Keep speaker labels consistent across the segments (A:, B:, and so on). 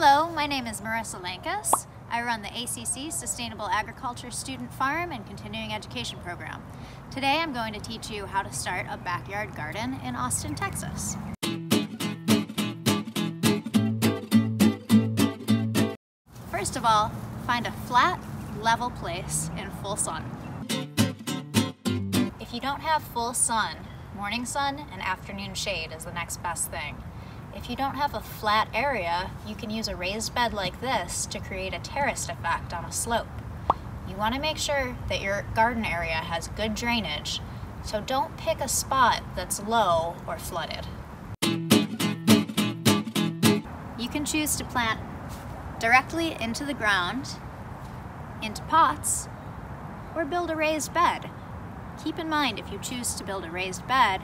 A: Hello, my name is Marissa Lankes. I run the ACC Sustainable Agriculture Student Farm and Continuing Education Program. Today I'm going to teach you how to start a backyard garden in Austin, Texas. First of all, find a flat, level place in full sun. If you don't have full sun, morning sun and afternoon shade is the next best thing. If you don't have a flat area, you can use a raised bed like this to create a terraced effect on a slope. You want to make sure that your garden area has good drainage, so don't pick a spot that's low or flooded. You can choose to plant directly into the ground, into pots, or build a raised bed. Keep in mind, if you choose to build a raised bed,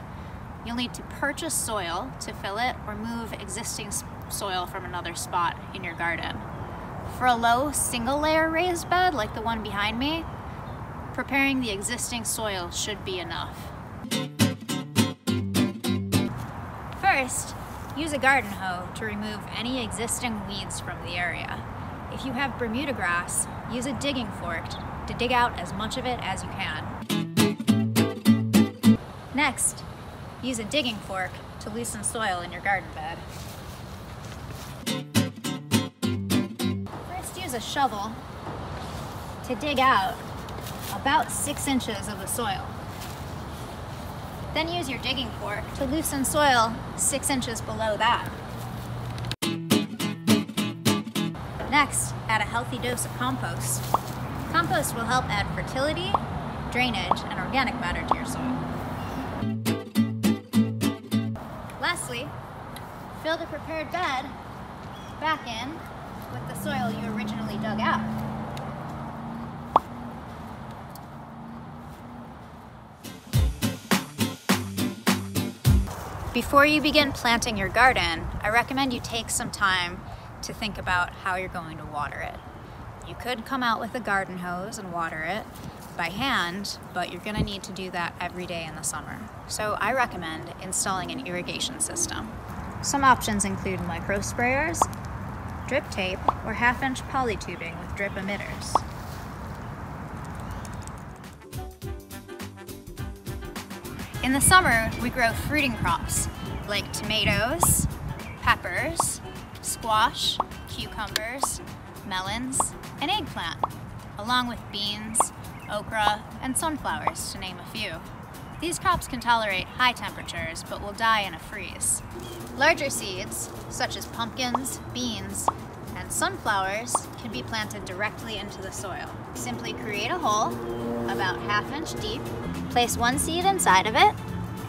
A: you'll need to purchase soil to fill it or move existing soil from another spot in your garden. For a low single layer raised bed like the one behind me, preparing the existing soil should be enough. First, use a garden hoe to remove any existing weeds from the area. If you have Bermuda grass, use a digging fork to dig out as much of it as you can. Next, use a digging fork to loosen soil in your garden bed. First, use a shovel to dig out about 6 inches of the soil. Then use your digging fork to loosen soil 6 inches below that. Next, add a healthy dose of compost. Compost will help add fertility, drainage, and organic matter to your soil. Lastly, fill the prepared bed back in with the soil you originally dug out. Before you begin planting your garden, I recommend you take some time to think about how you're going to water it. You could come out with a garden hose and water it by hand, but you're going to need to do that every day in the summer. So I recommend installing an irrigation system. Some options include micro sprayers, drip tape, or 1/2-inch polytubing with drip emitters. In the summer, we grow fruiting crops like tomatoes, peppers, squash, cucumbers, melons, and eggplant, along with beans, okra, and sunflowers, to name a few. These crops can tolerate high temperatures, but will die in a freeze. Larger seeds, such as pumpkins, beans, and sunflowers, can be planted directly into the soil. Simply create a hole about 1/2 inch deep, place one seed inside of it,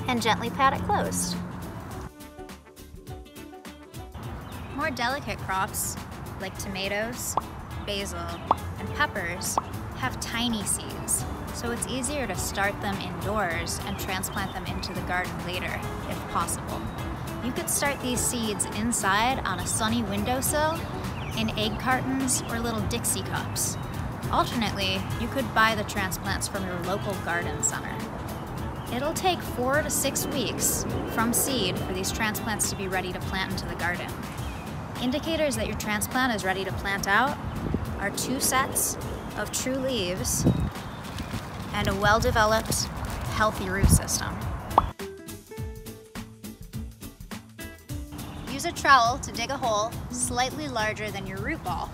A: and gently pat it closed. More delicate crops, like tomatoes, basil, and peppers, have tiny seeds, so it's easier to start them indoors and transplant them into the garden later, if possible. You could start these seeds inside on a sunny windowsill, in egg cartons, or little Dixie cups. Alternately, you could buy the transplants from your local garden center. It'll take 4 to 6 weeks from seed for these transplants to be ready to plant into the garden. Indicators that your transplant is ready to plant out are 2 sets of true leaves and a well-developed, healthy root system. Use a trowel to dig a hole slightly larger than your root ball.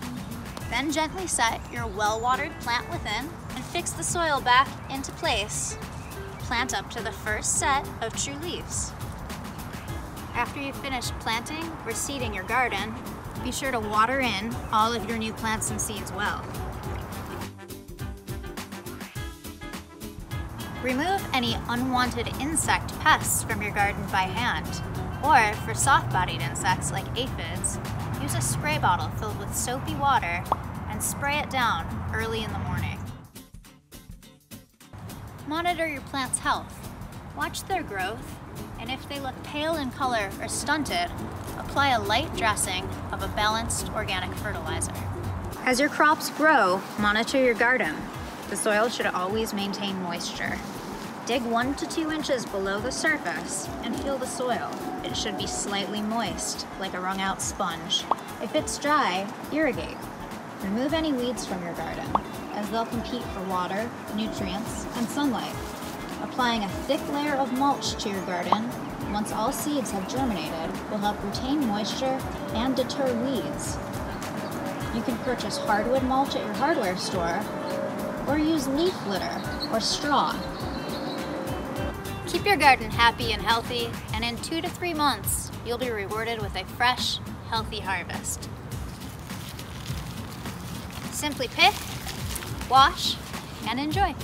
A: Then gently set your well-watered plant within and fix the soil back into place. Plant up to the first set of true leaves. After you've finished planting or seeding your garden, be sure to water in all of your new plants and seeds well. Remove any unwanted insect pests from your garden by hand, or for soft-bodied insects like aphids, use a spray bottle filled with soapy water and spray it down early in the morning. Monitor your plant's health. Watch their growth, and if they look pale in color or stunted, apply a light dressing of a balanced organic fertilizer. As your crops grow, monitor your garden. The soil should always maintain moisture. Dig 1 to 2 inches below the surface and feel the soil. It should be slightly moist, like a wrung out sponge. If it's dry, irrigate. Remove any weeds from your garden, as they'll compete for water, nutrients, and sunlight. Applying a thick layer of mulch to your garden, once all seeds have germinated, will help retain moisture and deter weeds. You can purchase hardwood mulch at your hardware store, or use leaf litter or straw. Keep your garden happy and healthy, and in 2 to 3 months, you'll be rewarded with a fresh, healthy harvest. Simply pick, wash, and enjoy.